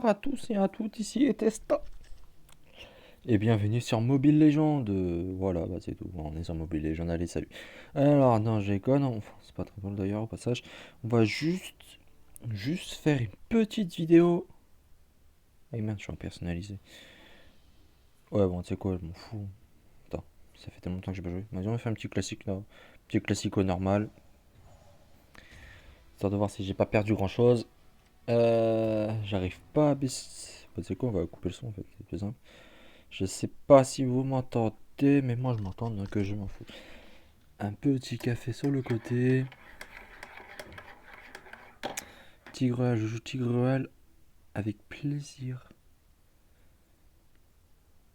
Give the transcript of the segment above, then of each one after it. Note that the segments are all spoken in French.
À tous et à toutes, ici et Testa. Et bienvenue sur Mobile Legends. Voilà, bah c'est tout. On est sur Mobile Legends. Allez, salut. Alors, non, j'ai conne. Enfin, c'est pas très drôle d'ailleurs au passage. On va juste faire une petite vidéo. Ah merde, je suis en personnalisé. Ouais, bon, tu sais quoi, je m'en fous. Attends, ça fait tellement longtemps que j'ai pas joué. Vas-y, on va faire un petit classique là. Petit classico normal. Histoire de voir si j'ai pas perdu grand chose. J'arrive pas à baisser. Bah, tu sais quoi, on va couper le son en fait. C'est plus simple. Je sais pas si vous m'entendez, mais moi je m'entends, donc je m'en fous. Un petit café sur le côté. Tigreal, je joue Tigreal avec plaisir.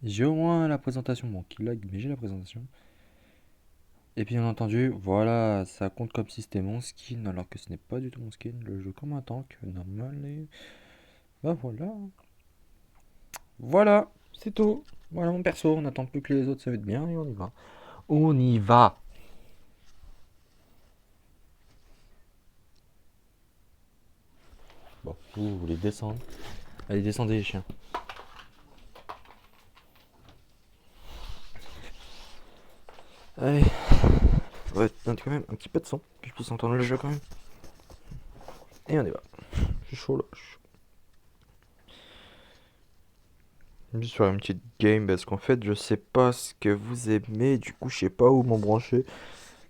J'ai au moins la présentation, bon, qui lag, mais j'ai la présentation. Et bien entendu, voilà, ça compte comme si c'était mon skin, alors que ce n'est pas du tout mon skin. Le jeu comme un tank, normal. Et bah voilà. Voilà, c'est tout. Voilà mon perso, on n'attend plus que les autres se mettent bien et on y va. On y va. Bon, vous voulez descendre. Allez, descendez les chiens. Allez, ouais, quand même un petit peu de son, que je puisse entendre le jeu quand même. Et on y va. Je suis chaud là. Je vais faire une petite game parce qu'en fait, je sais pas ce que vous aimez. Du coup, je sais pas où m'en brancher. Tu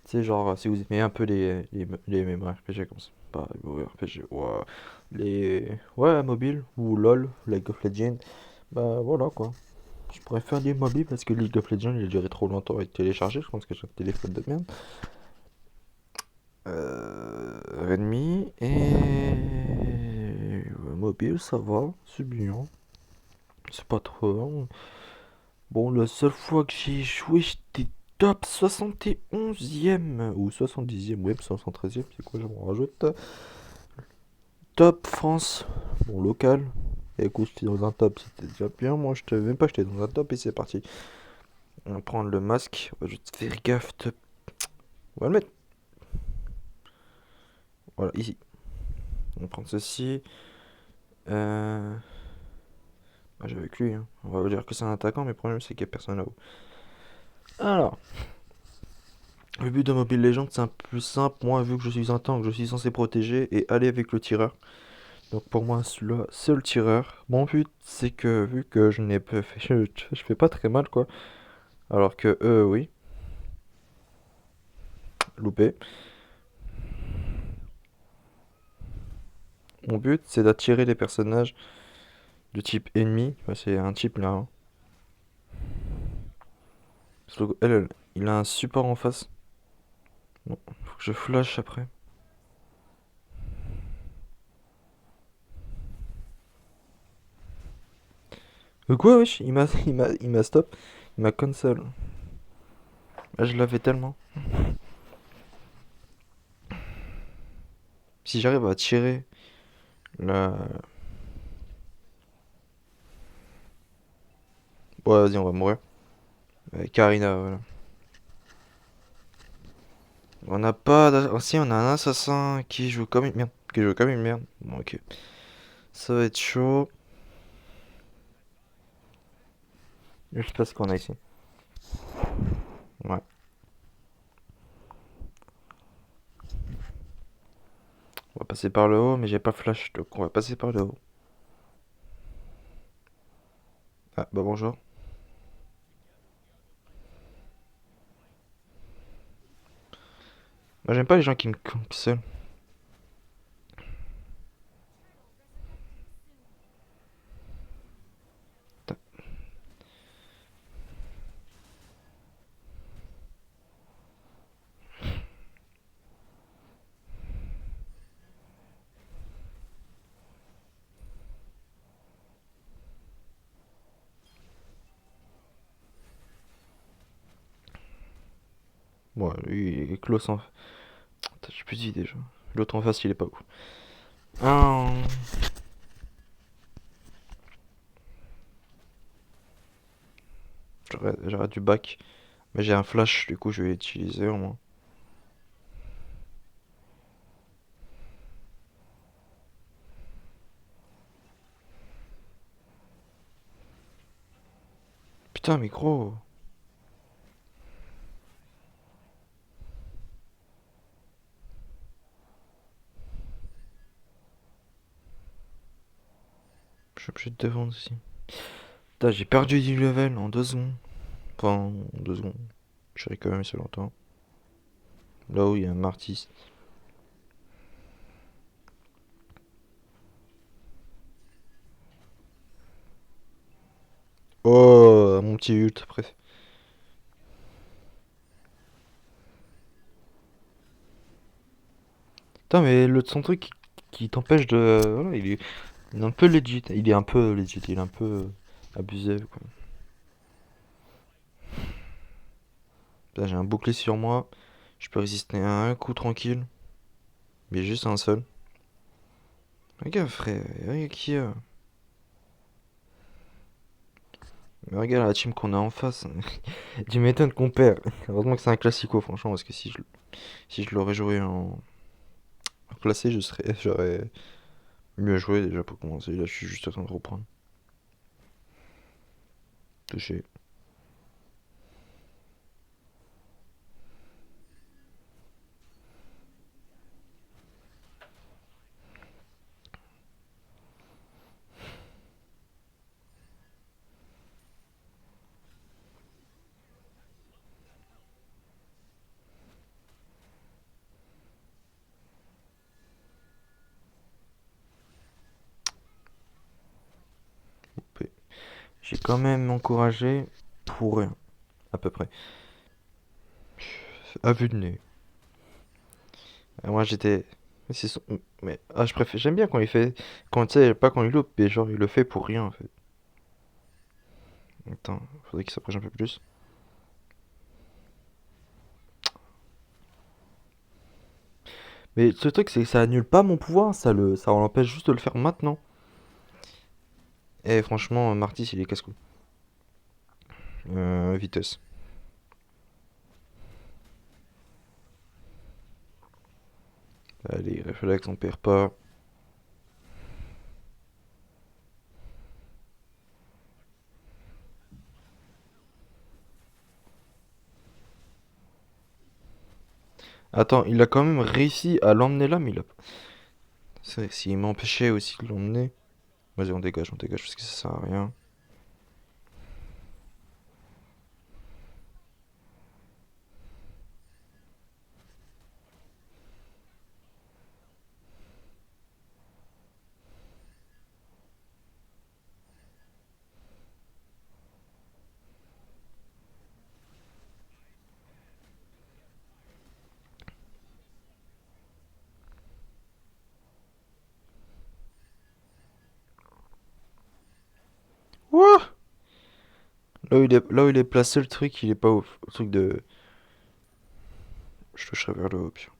sais, genre, si vous aimez un peu les MMORPG comme ça. Pas les MMORPG, ouais. Ouais, mobile ou LOL, League of Legends. Bah voilà quoi. Je pourrais faire des mobiles parce que League of Legends il a duré trop longtemps à être téléchargé. Je pense que j'ai un téléphone de merde. Redmi et mobile, ça va, c'est bien. C'est pas trop. Bon, la seule fois que j'ai joué, j'étais top 71e ou 70e, ouais, 73e, c'est quoi, je m'en rajoute. Top France, bon, local. Et écoute, j'étais dans un top, c'était déjà bien. Moi, je savais même pas que j'étais dans un top et c'est parti. On va prendre le masque, on va juste faire gaffe. On va le mettre, voilà, ici. On va prendre ceci. Euh. Bah, j'ai avec lui, hein. On va vous dire que c'est un attaquant, mais le problème c'est qu'il n'y a personne là-haut. Alors, le but de Mobile Legends c'est un peu plus simple. Moi, vu que je suis un tank, je suis censé protéger et aller avec le tireur. Donc pour moi, celui-là, c'est le tireur. Mon but, c'est que vu que je n'ai pas fait, je fais pas très mal quoi. Alors que eux, oui, loupé. Mon but, c'est d'attirer les personnages de type ennemi. Enfin, c'est un type là, hein. Il a un support en face. Bon, faut que je flash après. Quoi, wesh? Il m'a stop. Il m'a cancel. Là, je l'avais tellement. Si j'arrive à tirer la. Ouais, vas-y, on va mourir. Karina, voilà. On n'a pas. Si, on a un assassin qui joue comme une merde. Qui joue comme une merde. Bon, ok. Ça va être chaud. Je sais pas ce qu'on a ici. Ouais. On va passer par le haut, mais j'ai pas flash, donc on va passer par le haut. Ah, bah bonjour. Moi, j'aime pas les gens qui me cancel. Bon, lui, il est close en. Putain, j'ai plus de vie déjà. L'autre en face, il est pas ouf. Ah, j'aurais du back. Mais j'ai un flash, du coup, je vais l'utiliser au moins. Putain, mais gros. Je suis obligé de défendre aussi. Putain, j'ai perdu 10 level en 2 secondes. Enfin, en 2 secondes. Je serais quand même assez longtemps. Là où il y a un Martis. Oh, mon petit ult après. Putain, mais le son truc qui t'empêche de. Voilà, il est un peu legit. Il est un peu legit, il est un peu abusé, quoi. Là, j'ai un bouclier sur moi. Je peux résister à un coup tranquille. Mais juste un seul. Regarde, frère. Regarde qui y a. Mais regarde la team qu'on a en face. Tu m'étonnes qu'on perd. Heureusement que c'est un classico, franchement. Parce que si je l'aurais joué en classé, j'aurais mieux joué déjà pour commencer. Là, je suis juste en train de reprendre. Touché. J'ai quand même encouragé pour rien, à peu près. À vue de nez. Moi j'étais. Mais je préfère. J'aime bien quand il fait. Quand tu sais, pas quand il loupe, mais genre il le fait pour rien en fait. Attends, faudrait qu'il s'approche un peu plus. Mais ce truc c'est que ça annule pas mon pouvoir, ça l'empêche juste de le faire maintenant. Et franchement, Martis il est casse-cou. Vitesse. Allez, réflexe, on perd pas. Attends, il a quand même réussi à l'emmener là, mais il a. C'est vrai, s'il m'empêchait aussi de l'emmener. Vas-y, on dégage parce que ça sert à rien. Ouah. Là où il est placé, le truc, il est pas ouf. Le truc de. Je toucherai vers le haut, pire.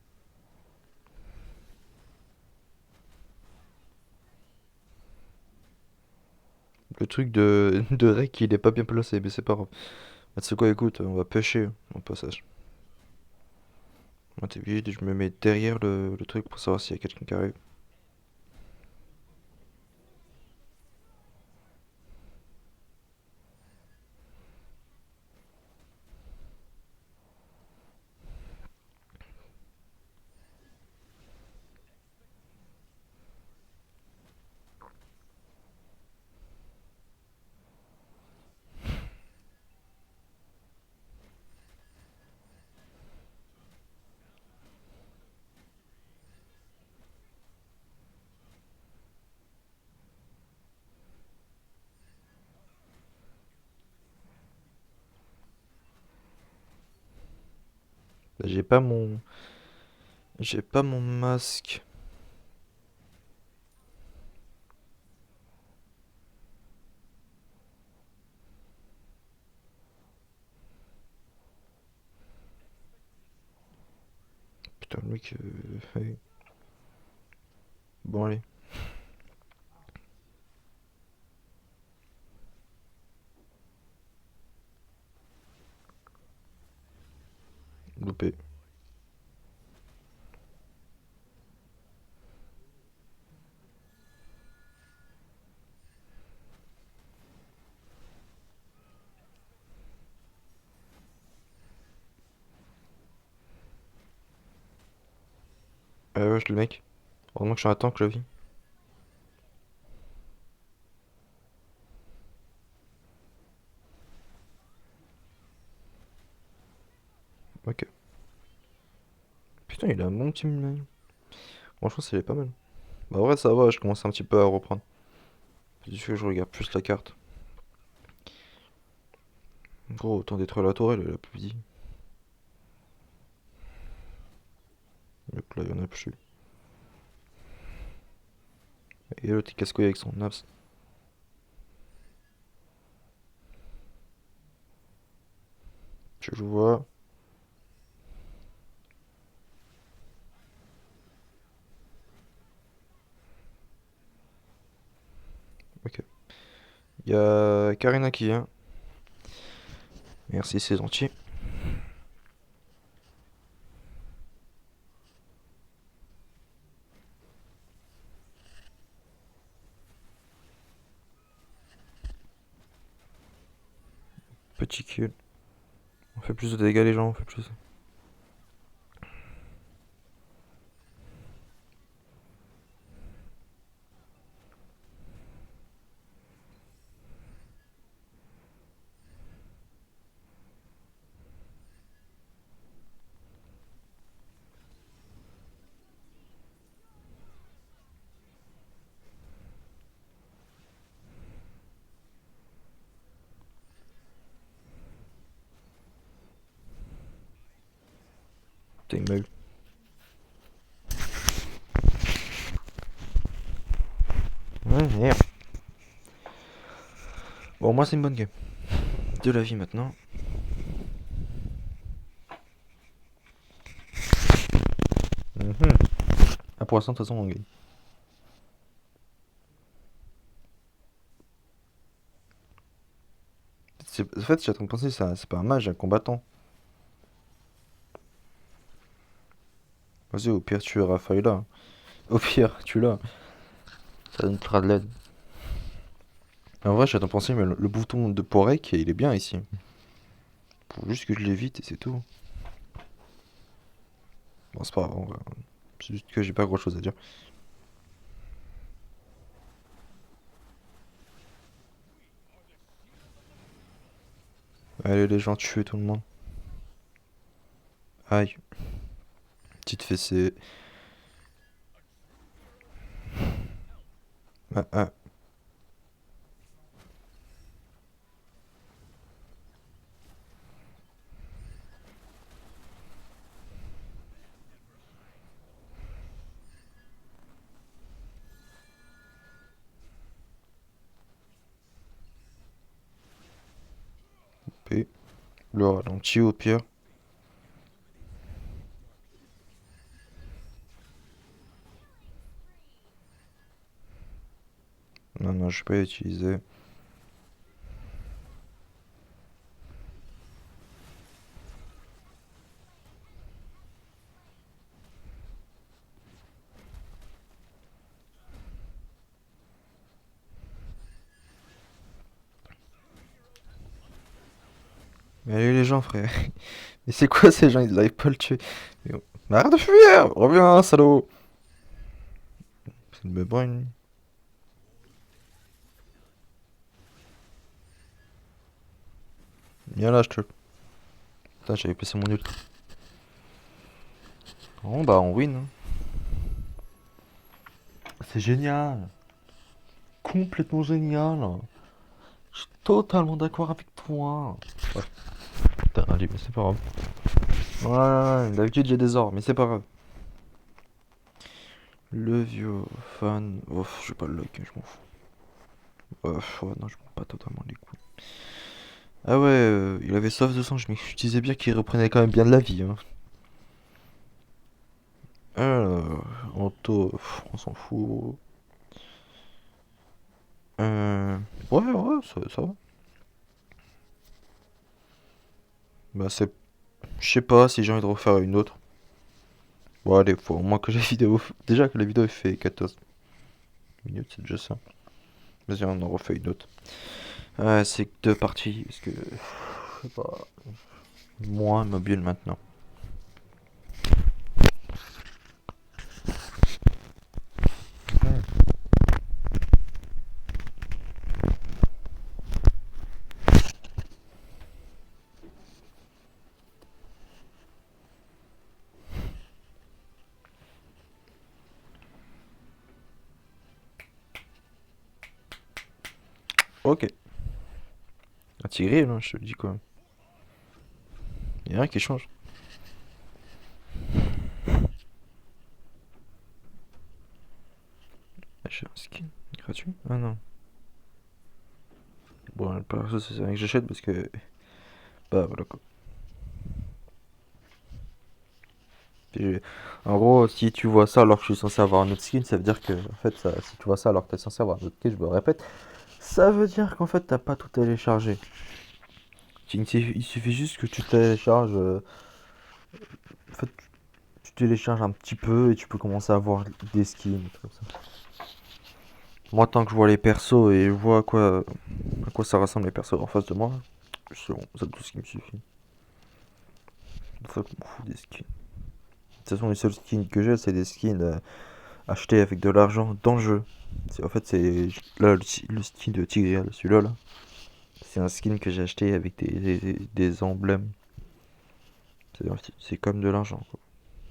Le truc de rec, il est pas bien placé, mais c'est pas grave. Ah, tu sais quoi, écoute, on va pêcher en passage. Moi, t'es vide, je me mets derrière le truc pour savoir s'il y a quelqu'un qui arrive. Là, J'ai pas mon masque. Putain, le mec. Ouais. Bon, allez, loupé. Ouais, wesh, le mec. Heureusement que je suis un tank, la vie. Ok. Putain, il a un bon petit mine. Franchement, c'est pas mal. Bah, ouais, ça va, je commence un petit peu à reprendre. C'est juste que je regarde plus la carte. Gros, autant détruire la tourelle, elle a plus dit. Donc là, il y en a plus. Et l'autre, il casse-couille avec son naps. Je vois. Ok. Il y a Karina qui vient. Merci, c'est gentil. Petit kill. On fait plus de dégâts, les gens, on fait plus. Putain, il m'a eu. Ouais, merde. Bon, moi, c'est une bonne game. De la vie maintenant. Mhm. Ah, pour l'instant, de toute façon, on gagne. En fait, j'ai en train de penser, c'est pas un mage, un combattant. Vas-y, au pire, tu Raphaël là. Au pire, tu l'as. Ça donne de l'aide. En vrai, j'ai en train de penser, mais le bouton de Porek, il est bien ici. Faut juste que je l'évite et c'est tout. Bon, c'est pas grave, en vrai. C'est juste que j'ai pas grand chose à dire. Allez, les gens, tuez tout le monde. Aïe. Petite fessée. Ah, ah. P. Le ralenti au pire. Non, non, je vais pas utiliser. Mais allez, les gens, frère. Mais c'est quoi ces gens? Ils arrivent pas à le tuer. Mais arrête de fuir! Reviens, salaud! C'est une bébrogne. Viens là, je te. Putain, j'avais placé mon ult. Bon, bah, on win, hein. C'est génial. Complètement génial. Je suis totalement d'accord avec toi. Ouais. Putain, allez, mais c'est pas grave. Ouais, d'habitude j'ai des ors, mais c'est pas grave. Le vieux fan. Ouf, je vais pas le lock, je m'en fous. Ouais, non, je m'en pas totalement les couilles. Ah ouais, il avait soif de sang, je me disais bien qu'il reprenait quand même bien de la vie, hein. Anto, on s'en fout. Euh, ouais, ça va. Bah, c'est. Je sais pas si j'ai envie de refaire une autre. Bon, allez, faut au moins que la vidéo. Déjà que la vidéo fait 14 minutes, c'est déjà ça. Vas-y, on en refait une autre. Ouais, c'est que deux parties, parce que. Je sais pas. Moins mobile maintenant. Ok. Un tigre, là, je te le dis quoi. Y'a rien qui change. J'ai un skin gratuit? Ah non. Bon, le perso, c'est rien que j'achète parce que. Bah voilà quoi. Puis, en gros, si tu vois ça alors que je suis censé avoir un autre skin, ça veut dire que, en fait, si tu vois ça alors que t'es censé avoir un autre skin, je me répète, ça veut dire qu'en fait, t'as pas tout téléchargé. Il suffit juste que tu télécharges. En fait, tu télécharges un petit peu et tu peux commencer à avoir des skins et tout comme ça. Moi, tant que je vois les persos et je vois à quoi ça ressemble les persos en face de moi, c'est bon, c'est tout ce qui me suffit. Une fois qu'on me fout des skins. De toute façon, les seuls skins que j'ai, c'est des skins achetés avec de l'argent dans le jeu. En fait, c'est là le skin de Tigreal, celui-là là. C'est un skin que j'ai acheté avec des emblèmes. C'est comme de l'argent quoi.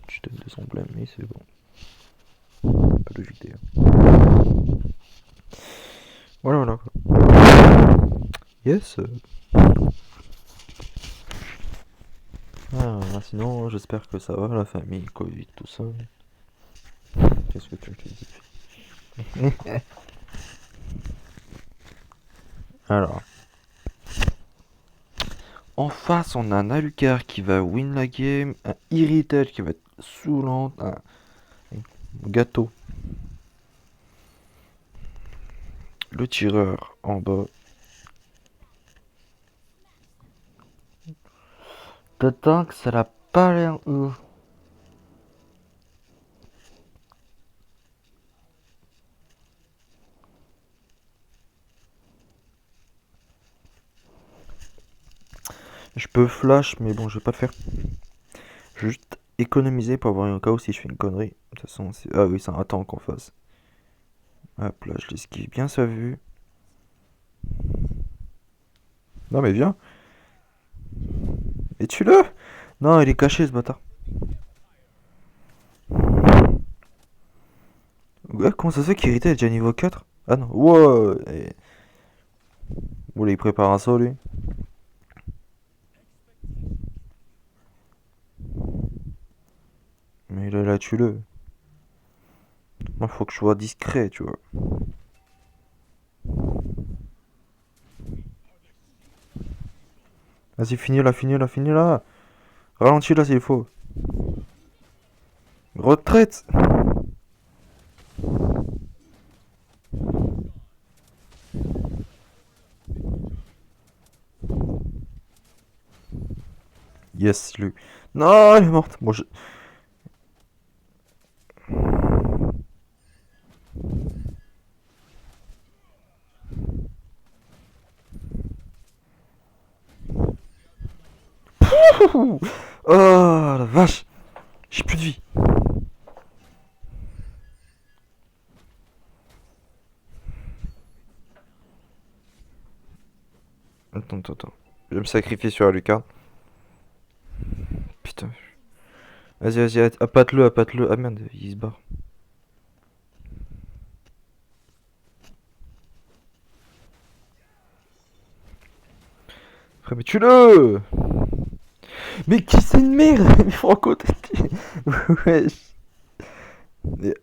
Je donne des emblèmes, mais c'est bon. Pas de vidéo. Voilà, voilà quoi. Yes. Ah, sinon, j'espère que ça va, la famille, Covid, tout ça. Qu'est-ce que tu me dis? Alors, en face, on a un Alucard qui va win la game, un Irritel qui va être saoulant, un gâteau. Le tireur en bas. Le tank, ça l'a pas l'air ouf. Je peux flash, mais bon, je vais pas le faire. Je vais juste économiser pour avoir un cas où si je fais une connerie. De toute façon, c'est. Ah oui, c'est un tank en face. Hop là, je l'esquive bien sa vue. Non, mais viens. Et tue-le. Non, il est caché ce bâtard. Ouais, comment ça se fait qu'Irita est déjà niveau 4? Ah non, wow. Oula, il prépare un saut lui. Mais là, tue-le. Moi, faut que je sois discret, tu vois. Vas-y, finis là, finis là, finis là. Ralentis là s'il faut. Retraite. Yes, lui. Non, elle est morte. Bon, je. Oh la vache. J'ai plus de vie. Attends, attends, attends. Je vais me sacrifier sur Alucard. Putain. Vas-y, vas-y, appâte-le, appâte-le. Ah merde, il se barre. Frère, mais tue-le. Mais qui c'est une merde. Mais Franco, t'es. Wesh.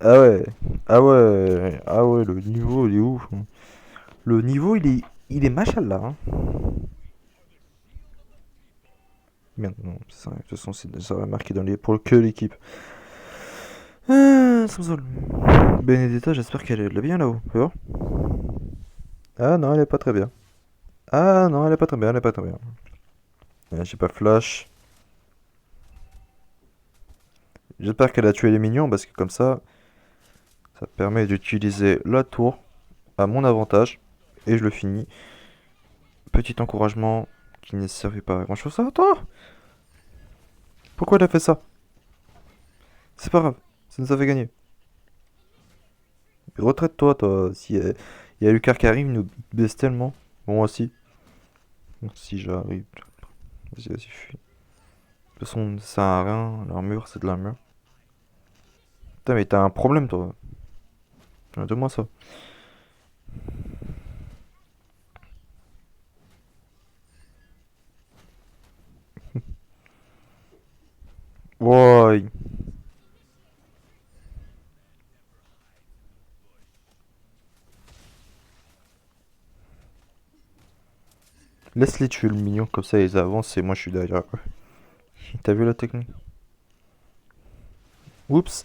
Ah ouais. Ah ouais. Ah ouais, le niveau, il est ouf, hein. Le niveau, il est machallah, hein. Merde, non, ça, de toute façon, ça va marquer pour que l'équipe. Ah, sans sol. Benedetta, j'espère qu'elle est bien là-haut. Fais voir. Ah non, elle est pas très bien. Ah non, elle est pas très bien, elle est pas très bien. J'ai pas flash. J'espère qu'elle a tué les minions parce que comme ça permet d'utiliser la tour à mon avantage. Et je le finis. Petit encouragement qui ne servait pas à grand chose. Attends! Pourquoi elle a fait ça? C'est pas grave, ça nous a fait gagner. Retraite-toi, toi. Si y a Lucar qui arrive, il nous baisse tellement. Bon, moi aussi. Si j'arrive. Vas-y, vas-y, fuis. De toute façon, ça sert à rien. L'armure, c'est de l'armure. Putain, mais t'as un problème, toi. Donne-moi ça. Laisse-les tuer le mignon, comme ça ils avancent et moi je suis derrière eux. T'as vu la technique? Oups.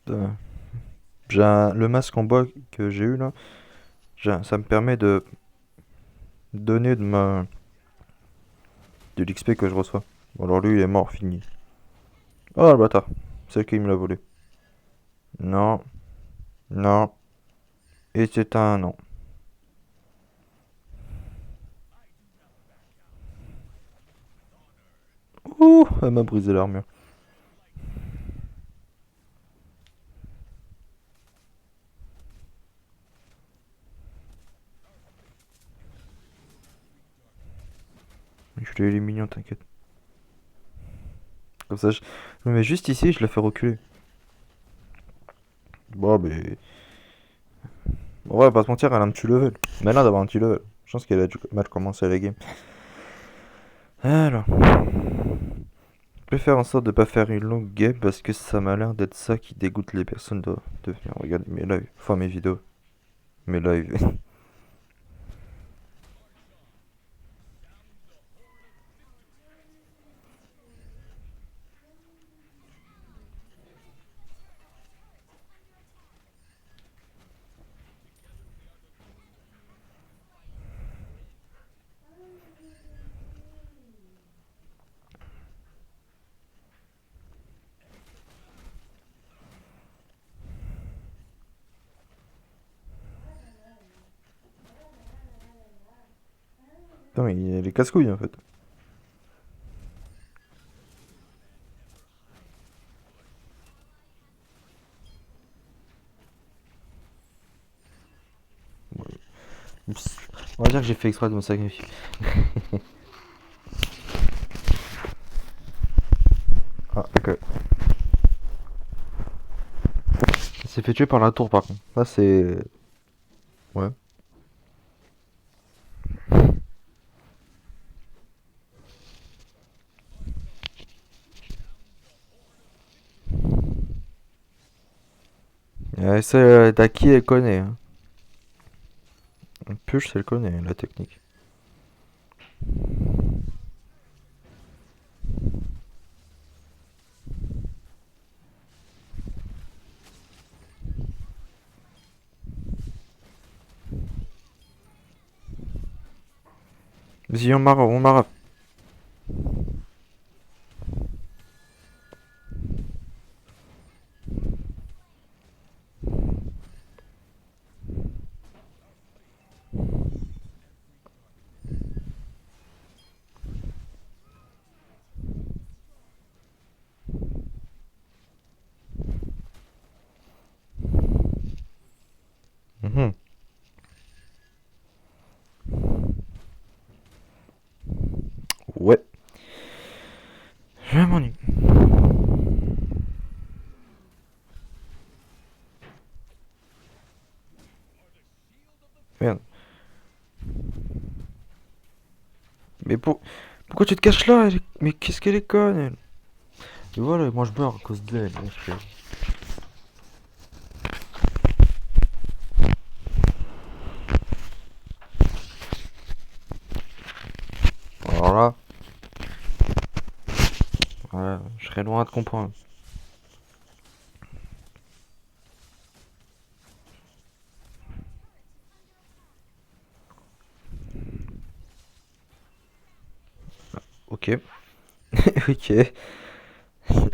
Euh, le masque en bois que j'ai eu là, ça me permet de donner de l'XP que je reçois. Bon, alors lui il est mort, fini. Oh le bâtard, c'est qui me l'a volé. Non, non, et c'est un non. Ouh, elle m'a brisé l'armure. Je l'ai éliminé, t'inquiète. Comme ça, je me mets juste ici, je la fais reculer. Bon, mais. On va pas se mentir, elle a un petit level. Mais là, d'avoir un petit level. Je pense qu'elle a du mal commencé la game. Alors. Je vais faire en sorte de pas faire une longue game parce que ça m'a l'air d'être ça qui dégoûte les personnes de venir regarder mes lives. Enfin, mes vidéos. Mes lives. Putain, mais il est casse-couilles en fait. On va dire que j'ai fait exprès de me sacrifier. Ah, ok. Il s'est fait tuer par la tour par contre. Là, c'est. Ouais. Ça, Daki, elle connaît. Hein. Push, elle connaît la technique. Vas-y, on marave. Mhm. Ouais. Je m'ennuie. Merde. Mais pourquoi tu te caches là mais qu'est-ce qu'elle est conne, elle. Et voilà, moi je meurs à cause d'elle. Alors là, voilà, je serais loin de comprendre. Ok. Ok. Et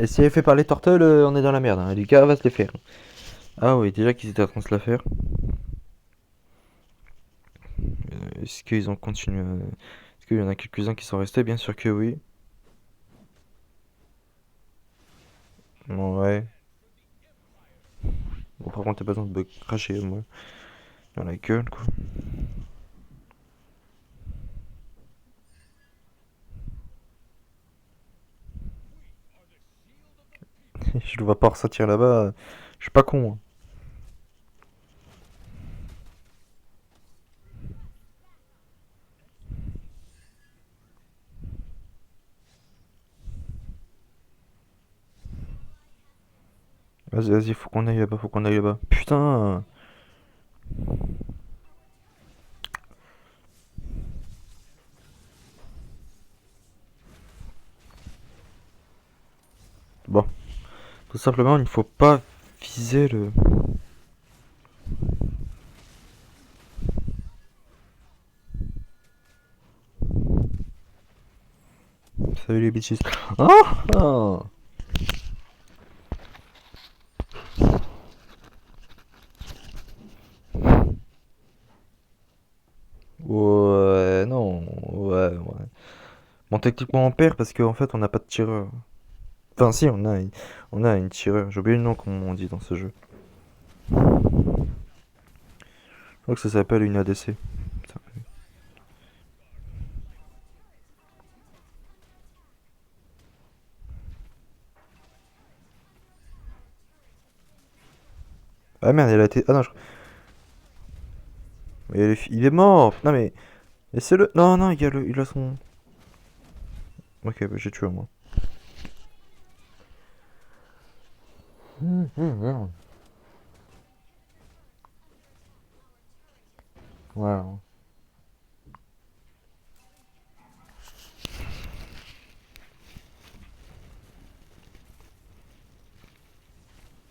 si elle fait par les tortelles, on est dans la merde. Hein. Lucas va se les faire. Ah oui, déjà qu'ils étaient en train de se la faire. Est-ce qu'ils ont continué Est-ce qu'il y en a quelques-uns qui sont restés? Bien sûr que oui. Ouais. Bon, par contre, t'as pas besoin de me cracher, moi, dans la gueule, quoi. Je le vois pas ressortir là-bas. Je suis pas con. Hein. Vas-y, vas-y, faut qu'on aille là-bas, faut qu'on aille là-bas. Putain! Bon, tout simplement, il ne faut pas viser le... Salut les bitches. Ah! Ah! Ouais, non, ouais, ouais. Bon, techniquement on perd parce qu'en fait on n'a pas de tireur. Enfin si, on a une tireur. J'ai oublié le nom comme on dit dans ce jeu. Je crois que ça s'appelle une ADC. Ah merde, il a été... Ah non, il est mort. Non mais... Laissez-le... Non, non, il a son... Ok, bah, j'ai tué moi. Ouais.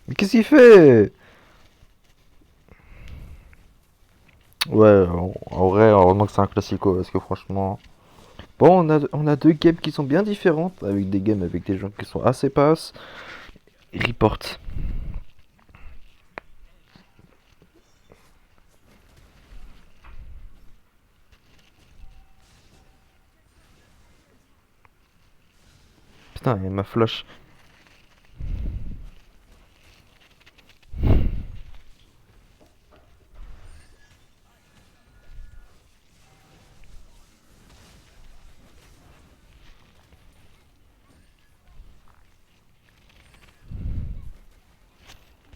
Mais qu'est-ce qu'il fait? Ouais, en vrai, heureusement que c'est un classico, parce que franchement... Bon, on a deux games qui sont bien différentes, avec des games avec des gens qui sont assez passes. Report. Putain, il m'a flash.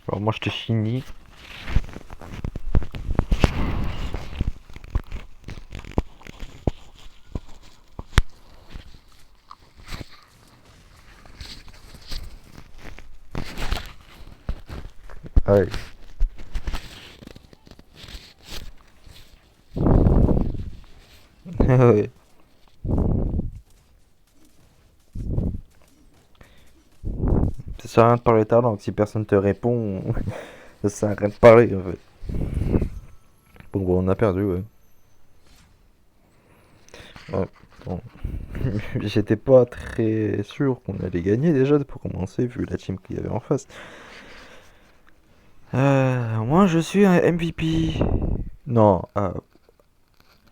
Alors moi je te finis. Allez. Ouais. Ça sert à rien de parler ta langue, si personne te répond, ça sert à rien de parler en fait. Bon, on a perdu, ouais. Ouais, bon. J'étais pas très sûr qu'on allait gagner déjà pour commencer, vu la team qu'il y avait en face. Moi je suis un MVP. Non,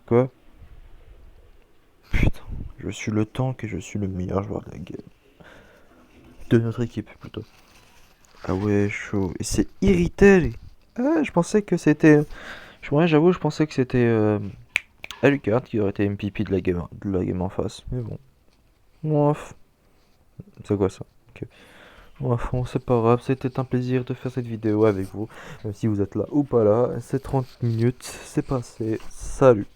quoi? Putain, je suis le tank et je suis le meilleur joueur de la game. De notre équipe plutôt. Ah ouais, chaud. Et c'est irrité. Ah, je pensais que c'était. Ouais, j'avoue, je pensais que c'était Alucard qui aurait été MVP de la game en face. Mais bon. Ouf. C'est quoi ça? Ok. Ouf, bon, c'est pas grave, c'était un plaisir de faire cette vidéo avec vous. Même si vous êtes là ou pas là, c'est 30 minutes, c'est passé. Salut.